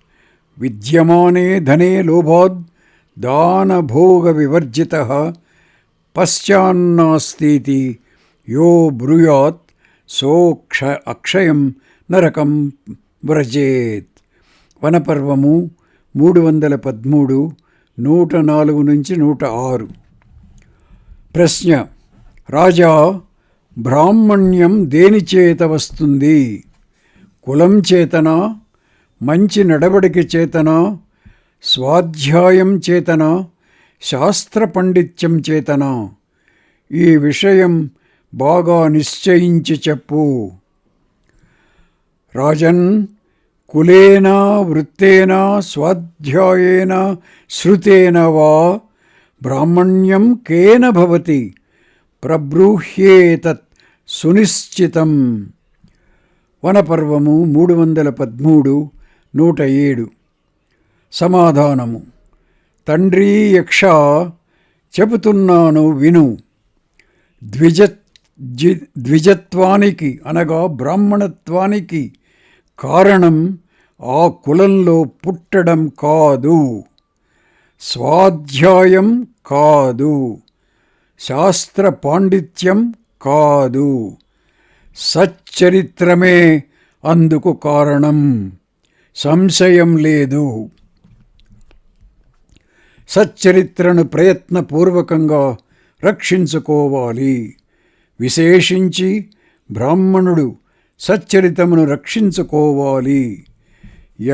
S1: విద్యమానే ధనే లోభాద్ దానభోగ వివర్జితః పశ్చాన్నాస్తితి యో బ్రూయాత్ అక్షయం నరకం వ్రజేత్. వనపర్వము 313:104-106. ప్రశ్న: రాజా, బ్రాహ్మణ్యం దేనిచేత వస్తుంది? కులం చేతనా, మంచి నడవడిక చేతనా, స్వాధ్యాయం చేతనా, శాస్త్ర పండిత్యం చేతనా? ఈ విషయం బాగా నిశ్చయించి చెప్పు. రాజన్, కులేన వృత్తేన స్వాధ్యాయేన శ్రుతేన వా బ్రాహ్మణ్యం కేన భవతి ప్రబ్రూహ్యేతత్ సునిశ్చితం. వనపర్వము 313:107. సమాధానము: తండ్రి యక్ష, చెబుతున్నాను విను. ద్విజత్వానికి అనగా బ్రాహ్మణత్వానికి కారణం ఆ కులంలో పుట్టడం కాదు, స్వాధ్యాయం కాదు, శాస్త్ర పాండిత్యం కాదు, సచ్చరిత్రమే అందుకు కారణం, సంశయం లేదు. సచ్చరిత్రను ప్రయత్నపూర్వకంగా రక్షించుకోవాలి. విశేషించి బ్రాహ్మణుడు సచ్చరితమును రక్షించుకోవాలి.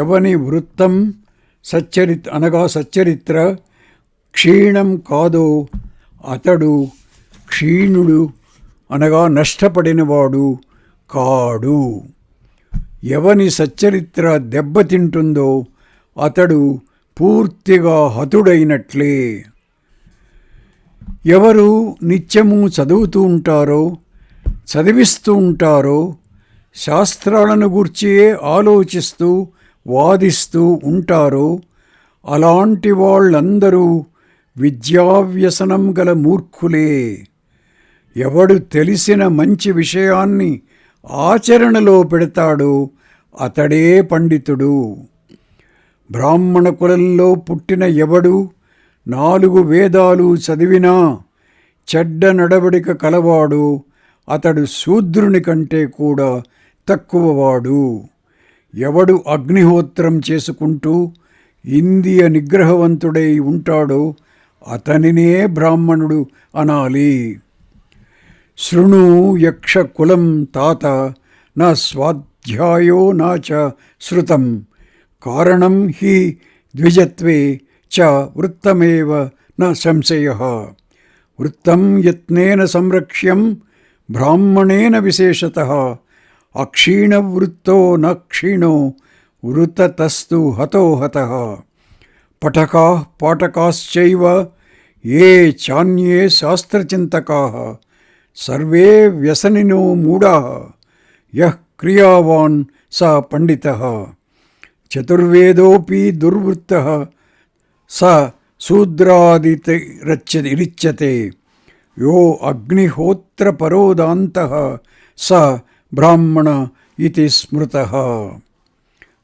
S1: ఎవని వృత్తం సచ్చరిత్ర క్షీణం కాదో అతడు క్షీణుడు అనగా నష్టపడినవాడు కాడు. ఎవని సచ్చరిత్ర దెబ్బతింటుందో అతడు పూర్తిగా హతుడైనట్లే. ఎవరు నిత్యము చదువుతూ ఉంటారో, చదివిస్తూ ఉంటారో, శాస్త్రాలను గూర్చియే ఆలోచిస్తూ వాదిస్తూ ఉంటారో అలాంటి వాళ్ళందరూ విద్యావ్యసనం గల మూర్ఖులే. ఎవడు తెలిసిన మంచి విషయాన్ని ఆచరణలో పెడతాడో అతడే పండితుడు. బ్రాహ్మణ కులంలో పుట్టిన ఎవడు 4 వేదాలు చదివినా చెడ్డ నడవడిక కలవాడు అతడు శూద్రుని కంటే కూడా తక్కువవాడు. ఎవడు అగ్నిహోత్రం చేసుకుంటూ ఇంద్రియ నిగ్రహవంతుడై ఉంటాడో అతనినే బ్రాహ్మణుడు అనాలి. శృణు యక్ష కులం తాత నా స్వాధ్యాయో నా చ శృతం కారణం హి ద్విజత్వే చ వృత్తమేవ న సంశయః. వృత్తం యత్నేన సంరక్ష్యం బ్రాహ్మణేన విశేషతః అక్షీణవృత్తో న క్షీణో వృత్తతస్తు హతో హతః. పఠకాః పాఠకాశ్చైవ ఏ చాన్యే శాస్త్రచింతకాః సర్వే వ్యసనినో మూఢాః యః క్రియావాన్ స పండితః. చతుర్వేదోపి దుర్వృత్తః స శూద్రాదిరిచ్యతే. యో అగ్నిహోత్రపరోదాంతః స బ్రాహ్మణ ఇతి స్మృతః.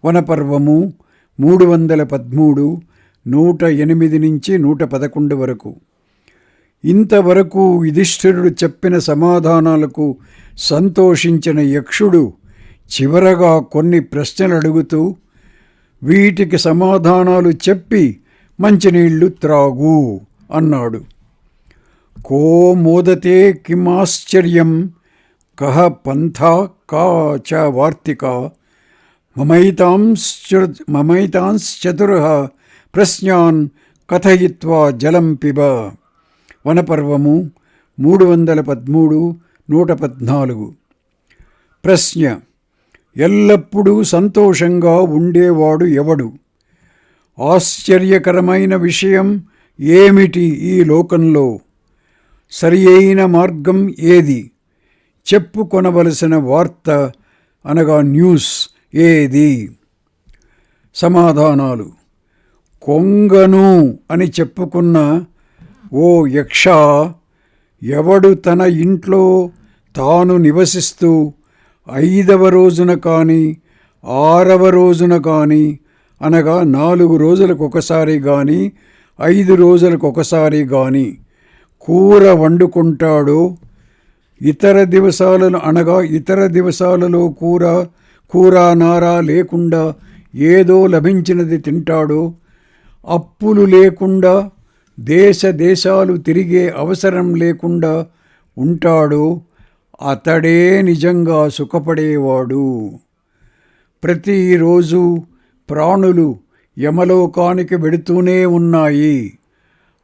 S1: వనపర్వము 313, 108 నుంచి 111 వరకు. ఇంతవరకు యుధిష్ఠిరుడు చెప్పిన సమాధానాలకు సంతోషించిన యక్షుడు చివరగా కొన్ని ప్రశ్నలు అడుగుతూ వీటికి సమాధానాలు చెప్పి మంచినీళ్లు త్రాగు అన్నాడు. కో మోదతే కిమాశ్చర్యం కహ పంథా కా చ వార్తిక మమైతాంశ్చతురః ప్రశ్నాన్ కథయిత్వా జలం పిబ. వనపర్వము 313, 114. ప్రశ్న: ఎల్లప్పుడూ సంతోషంగా ఉండేవాడు ఎవడు? ఆశ్చర్యకరమైన విషయం ఏమిటి ఈ లోకంలో? సరి అయిన మార్గం ఏది? చెప్పుకొనవలసిన వార్త అనగా న్యూస్ ఏది? సమాధానాలు: కొంగను అని చెప్పుకున్న ఓ యక్ష, ఎవడు తన ఇంట్లో తాను నివసిస్తూ 5వ రోజున కానీ 6వ రోజున కానీ అనగా 4 రోజులకొకసారి కానీ 5 రోజులకొకసారి కానీ కూర వండుకుంటాడో, ఇతర దివసాలలో కూర నార లేకుండా ఏదో లభించినది తింటాడో, అప్పులు లేకుండా దేశాలు తిరిగే అవసరం లేకుండా ఉంటాడో అతడే నిజంగా సుఖపడేవాడు. ప్రతిరోజు ప్రాణులు యమలోకానికి వెడుతూనే ఉన్నాయి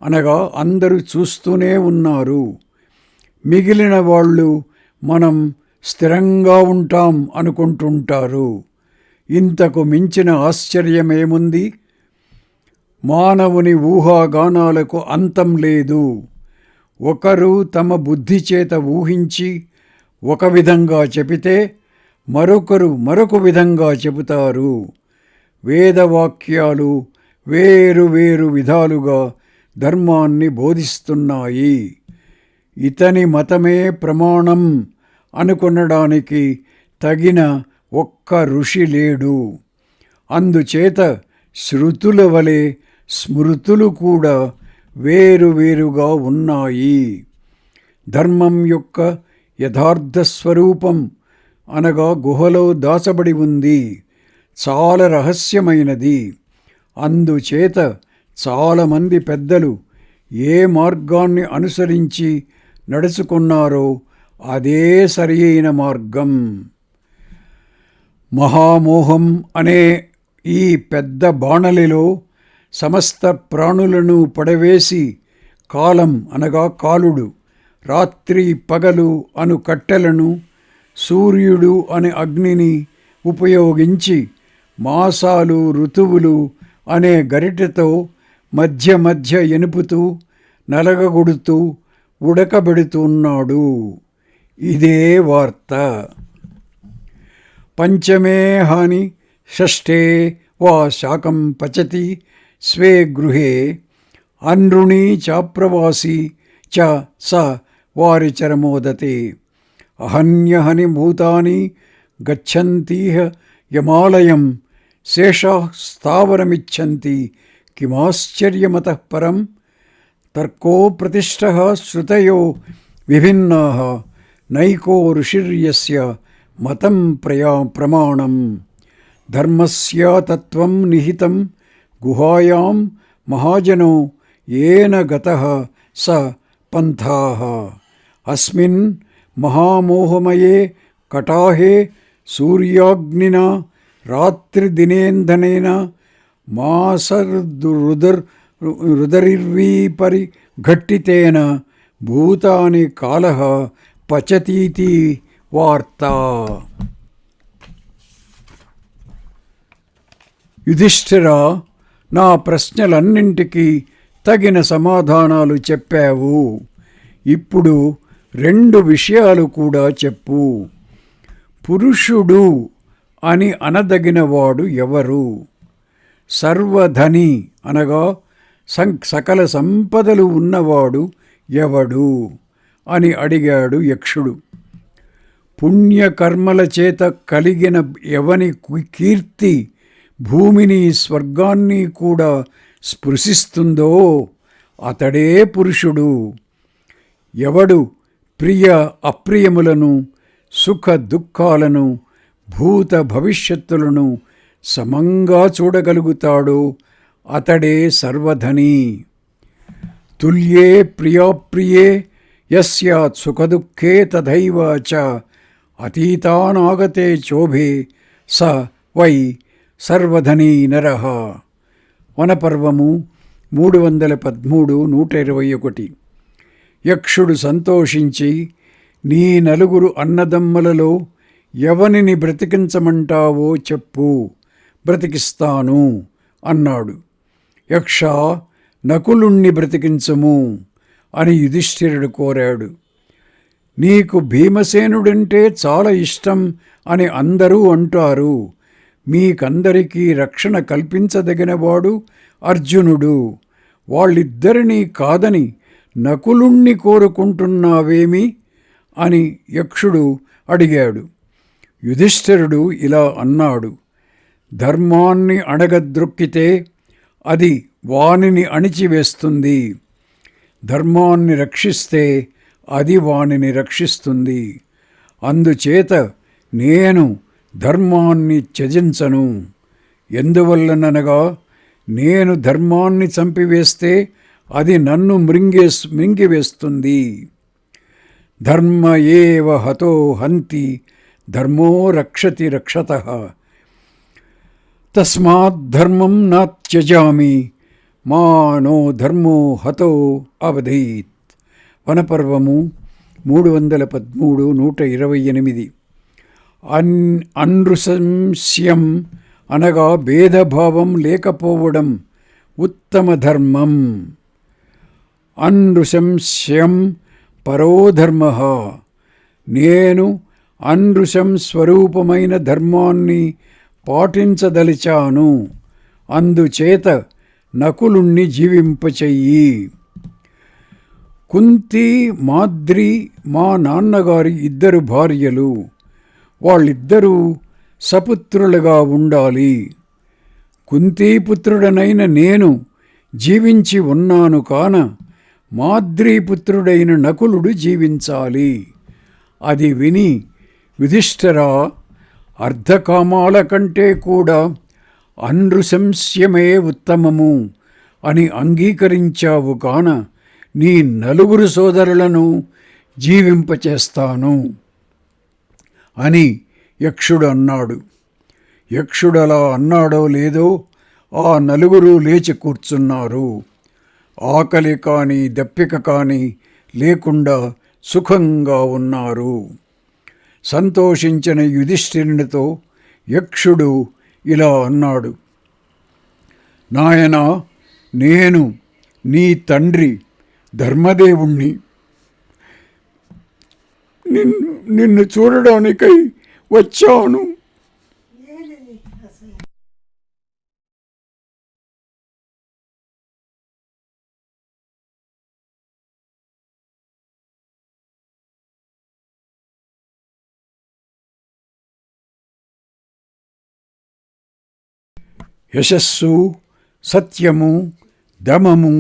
S1: అనగా అందరూ చూస్తూనే ఉన్నారు. మిగిలిన వాళ్ళు మనం స్థిరంగా ఉంటాం అనుకుంటుంటారు. ఇంతకు మించిన ఆశ్చర్యమేముంది? మానవుని ఊహాగానాలకు అంతం లేదు. ఒకరు తమ బుద్ధి చేత ఊహించి ఒక విధంగా చెబితే మరొకరు మరొక విధంగా చెబుతారు. వేదవాక్యాలు వేరు వేరు విధాలుగా ధర్మాన్ని బోధిస్తున్నాయి. ఇతని మతమే ప్రమాణం అనుకొనడానికి తగిన ఒక్క ఋషి లేడు. అందుచేత శృతుల వలె స్మృతులు కూడా వేరువేరుగా ఉన్నాయి. ధర్మం యొక్క యథార్థ స్వరూపం అనగా గుహలో దాచబడి ఉంది, చాలా రహస్యమైనది. అందుచేత చాలామంది పెద్దలు ఏ మార్గాన్ని అనుసరించి నడుచుకున్నారో అదే సరియైన మార్గం. మహామోహం అనే ఈ పెద్ద బాణలిలో సమస్త ప్రాణులను పడవేసి కాలం అనగా కాలుడు, రాత్రి పగలు అను కట్టెలను, సూర్యుడు అనే అగ్నిని ఉపయోగించి మాసాలు ఋతువులు అనే గరిటెతో మధ్య మధ్య ఎనుపుతూ నలగగొడుతూ ఉడకబెడుతున్నాడు. ఇదే వార్త. పంచమే హాని షష్ఠే వా శాకం పచతి స్వే గృహే అనృణీ చాప్రవాసి చ స వారిచరమోదతే అహన్యహని భూతాని గచ్చంతీహ యమాలయం శేషాః స్థావరమిచ్చంతి కిమాశ్చర్యమతః పరం. తర్కో ప్రతిష్టః శ్రుతయో విభిన్నాః నైకో ఋషిర్యస్య మతం ప్రమాణం. ధర్మస్య తత్వం నిహితం గుహాయాం మహాజనో ఏన గతః స పంథాః. అస్మిన్ మహామోహమయే కటాహే సూర్యాగ్నినా రాత్రిదినేంధనేన మాసరుదరిర్వీపరిఘట్టితేన భూతాని కాలః పచతీతి వార్త. యుధిష్ఠిరా, నా ప్రశ్నలన్నింటికీ తగిన సమాధానాలు చెప్పావు. ఇప్పుడు 2 విషయాలు కూడా చెప్పు. పురుషుడు అని అనదగినవాడు ఎవరు? సర్వధని అనగా సకల సంపదలు ఉన్నవాడు ఎవడు అని అడిగాడు యక్షుడు. పుణ్యకర్మల చేత కలిగిన ఎవని కీర్తి భూమిని స్వర్గాన్ని కూడా స్పృశిస్తుందో అతడే పురుషుడు. ఎవడు ప్రియ అప్రియములను, సుఖ దుఃఖాలను, భూత భవిష్యత్తులను సమంగా చూడగలుగుతాడో అతడే సర్వధని. తుల్యే ప్రియాప్రియే యస్యాత్ సుఖదుఃఖే తథైవ చ అతీతానాగతే చోభే స వై సర్వధనీ నరః. వనపర్వము 313:121. యక్షుడు సంతోషించి, నీ 4 అన్నదమ్ములలో ఎవనిని బ్రతికించమంటావో చెప్పు, బ్రతికిస్తాను అన్నాడు. యక్ష, నకులుణ్ణి బ్రతికించము అని యుధిష్ఠిరుడు కోరాడు. నీకు భీమసేనుడంటే చాలా ఇష్టం అని అందరూ అంటారు. మీకందరికీ రక్షణ కల్పించదగినవాడు అర్జునుడు. వాళ్ళిద్దరినీ కాదని నకులుణ్ణి కోరుకుంటున్నావేమి అని యక్షుడు అడిగాడు. యుధిష్ఠిరుడు ఇలా అన్నాడు. ధర్మాన్ని అణగద్రొక్కితే అది వానిని అణిచివేస్తుంది. ధర్మాన్ని రక్షిస్తే అది వానిని రక్షిస్తుంది. అందుచేత నేను ధర్మాన్ని త్యజించను. ఎందువల్లనగా నేను ధర్మాన్ని చంపివేస్తే అది నన్ను మృంగివేస్తుంది. ధర్మ ఏవ హతో హంతి ధర్మో రక్షతి రక్షతః. తస్మాత్ ధర్మం న త్యజామి మానో ధర్మో హతో అవధీత్. వనపర్వము 313:128. అనృశంస్యం అనగా భేదభావం లేకపోవడం ఉత్తమ ధర్మం. అనృశంస్యం పరోధర్మః. నేను అనృశం స్వరూపమైన ధర్మాన్ని పాటించదలిచాను. అందుచేత నకులుణ్ణి జీవింపచెయ్యి. కుంతి, మాద్రి మా నాన్నగారి 2 భార్యలు. వాళ్ళిద్దరూ సపుత్రులుగా ఉండాలి. కుంతీపుత్రుడనైన నేను జీవించి ఉన్నాను కాన మాద్రీపుత్రుడైన నకులుడు జీవించాలి. అది విని యుధిష్ఠిరా, అర్ధకామాల కంటే కూడా అనృశంస్యమే ఉత్తమము అని అంగీకరించావు కాన నీ 4 సోదరులను జీవింపచేస్తాను అని యక్షుడు అన్నాడు. యక్షుడలా అన్నాడో లేదో ఆ 4 లేచి కూర్చున్నారు. ఆకలి కానీ దప్పిక కానీ లేకుండా సుఖంగా ఉన్నారు. సంతోషించిన యుధిష్ఠిరునితో యక్షుడు ఇలా అన్నాడు. నాయనా, నేను నీ తండ్రి ధర్మదేవుణ్ణి. నిన్ను చూడడానికై వచ్చాను. యశస్సు, సత్యము, దమము,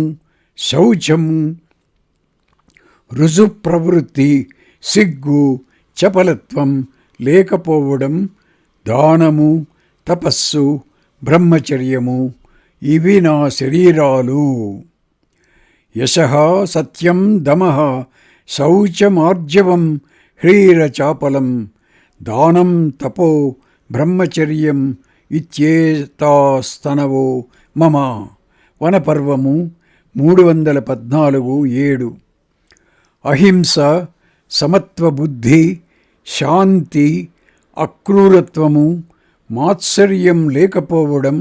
S1: శౌచము, రుజు ప్రవృత్తి, సిగ్గు, చపలత్వం లేకపోవడం, దానము, తపస్సు, బ్రహ్మచర్యము ఇవి నా శరీరాలు. యశః, సత్యం, దమః, శౌచమార్జవం, హ్రీరచాపలం, దానం, తపో, బ్రహ్మచర్యం ఇత్యేతాస్తనవో మమ. వనపర్వము 314:7. అహింస, సమత్వబుద్ధి, శాంతి, అక్రూరత్వము, మాత్సర్యం లేకపోవడం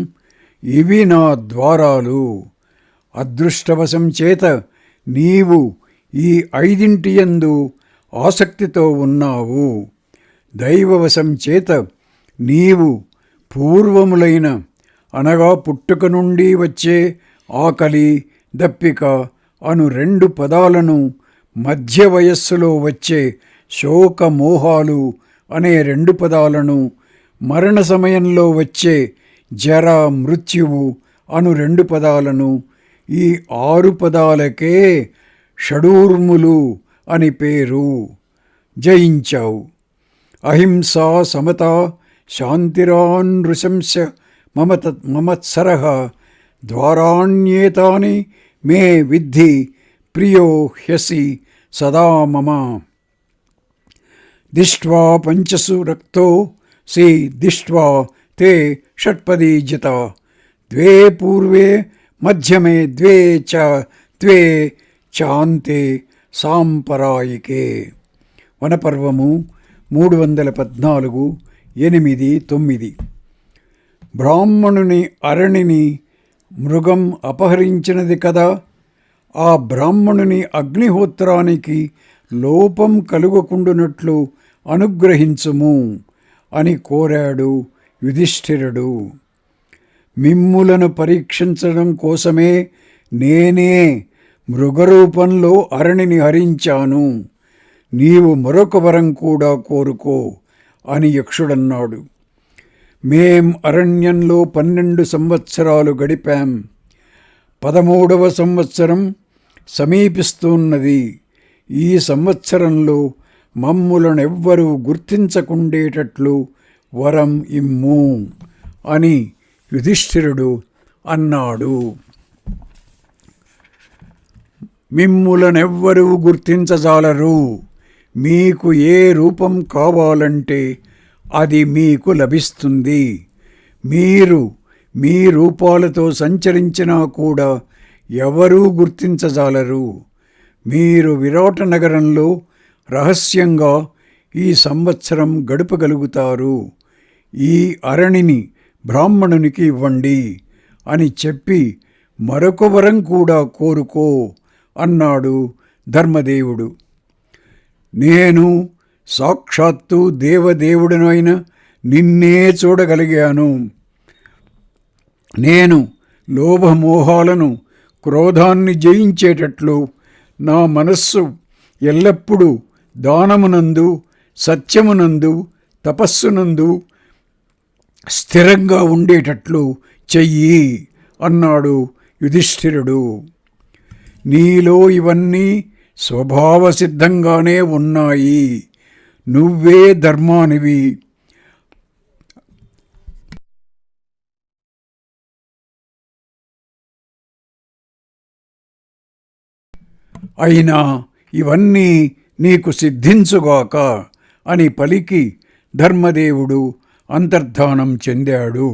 S1: ఇవి నా ద్వారాలు. అదృష్టవశం చేత నీవు ఈ 5యందు ఆసక్తితో ఉన్నావు. దైవవశం చేత నీవు పూర్వములైన అనగా పుట్టుక నుండి వచ్చే ఆకలి, దప్పిక అను 2 పదాలను, మధ్య వయస్సులో వచ్చే శోకమోహాలు అనే 2 పదాలను, మరణ సమయంలో వచ్చే జర, మృత్యువు అను 2 పదాలను, ఈ 6 పదాలకే షడూర్ములు అని పేరు. జయించావు. అహింసా, సమత, శాంతిరానృశంస మమత్సరః ద్వారాణ్యేతాని మే విద్ధి ప్రియో హ్యసి సదా మమ. దిష్ట్వా పంచసు రక్తో సి దిష్ట్వా తే షట్పదీజిత. 2 పూర్వే మధ్యమే 2 చాంతే సాంపరాయికే. వనపర్వము 314:8-9. బ్రాహ్మణుని అరణిని మృగం అపహరించినది కదా, ఆ బ్రాహ్మణుని అగ్నిహోత్రానికి లోపం కలుగకుండునట్లు అనుగ్రహించుము అని కోరాడు యుధిష్ఠిరుడు. మిమ్ములను పరీక్షించడం కోసమే నేనే మృగరూపంలో అరణిని హరించాను. నీవు మరొక వరం కూడా కోరుకో అని యక్షుడన్నాడు. మేం అరణ్యంలో 12 సంవత్సరాలు గడిపాం. 13వ సంవత్సరం సమీపిస్తున్నది. ఈ సంవత్సరంలో మమ్ములనెవ్వరూ గుర్తించకుండేటట్లు వరం ఇమ్ము అని యుధిష్ఠిరుడు అన్నాడు. మిమ్ములనెవ్వరూ గుర్తించజాలరు. మీకు ఏ రూపం కావాలంటే అది మీకు లభిస్తుంది. మీరు మీ రూపాలతో సంచరించినా కూడా ఎవరూ గుర్తించజాలరు. మీరు విరాట నగరంలో రహస్యంగా ఈ సంవత్సరం గడపగలుగుతారు. ఈ అరణిని బ్రాహ్మణునికి ఇవ్వండి అని చెప్పి మరొక వరం కూడా కోరుకో అన్నాడు ధర్మదేవుడు. నేను సాక్షాత్తు దేవదేవుడనైన నిన్నే చూడగలిగాను. నేను లోభమోహాలను, క్రోధాన్ని జయించేటట్లు నా మనస్సు ఎల్లప్పుడూ దానమునందు, సత్యమునందు, తపస్సునందు స్థిరంగా ఉండేటట్లు చెయ్యి అన్నాడు యుధిష్ఠిరుడు. నీలో ఇవన్నీ స్వభావసిద్ధంగానే ఉన్నాయి. నువ్వే ధర్మానివి. అయినా ఇవన్నీ నీకు సిద్ధించుగాక అని పలికి ధర్మదేవుడు అంతర్ధానం చెందాడు.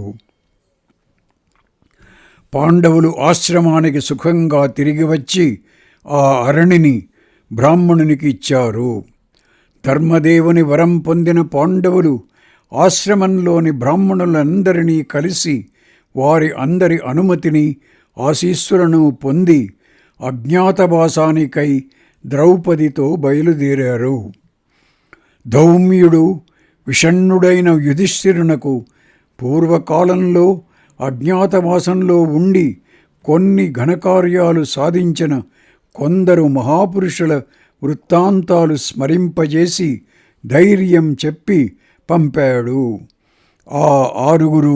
S1: పాండవులు ఆశ్రమానికి సుఖంగా తిరిగి వచ్చి ఆ అరణిని బ్రాహ్మణునికి ఇచ్చారు. ధర్మదేవుని వరం పొందిన పాండవులు ఆశ్రమంలోని బ్రాహ్మణులందరినీ కలిసి వారి అందరి అనుమతిని, ఆశీస్సులను పొంది అజ్ఞాతవాసానికై ద్రౌపదితో బయలుదేరారు. ధౌమ్యుడు విషణ్ణుడైన యుధిష్ఠిరునకు పూర్వకాలంలో అజ్ఞాతవాసంలో ఉండి కొన్ని ఘనకార్యాలు సాధించిన కొందరు మహాపురుషుల వృత్తాంతాలు స్మరింపజేసి ధైర్యం చెప్పి పంపాడు. ఆ 6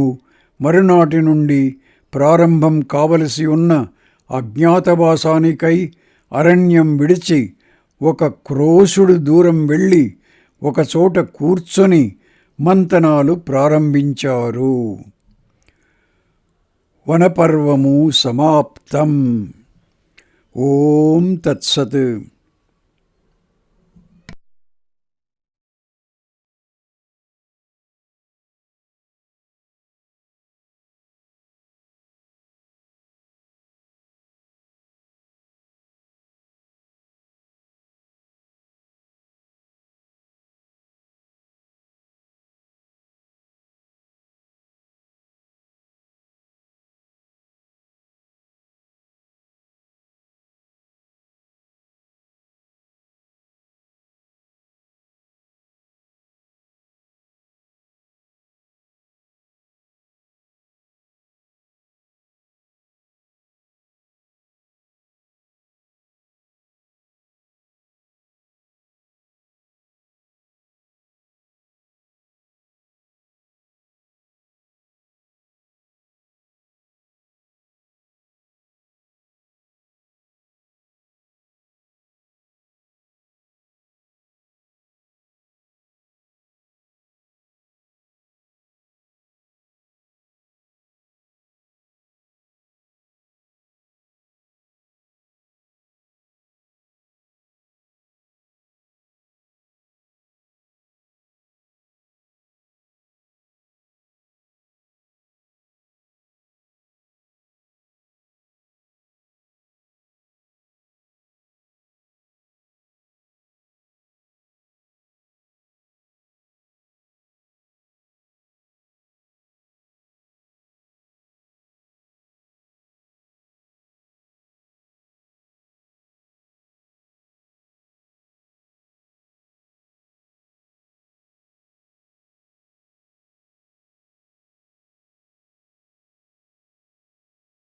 S1: మరునాటి నుండి ప్రారంభం కావలసి ఉన్న అజ్ఞాతవాసానికై అరణ్యం విడిచి 1 క్రోశుడు దూరం వెళ్ళి ఒకచోట కూర్చొని మంతనాలు ప్రారంభించారు. వనపర్వము సమాప్తం. ఓం తత్సత్.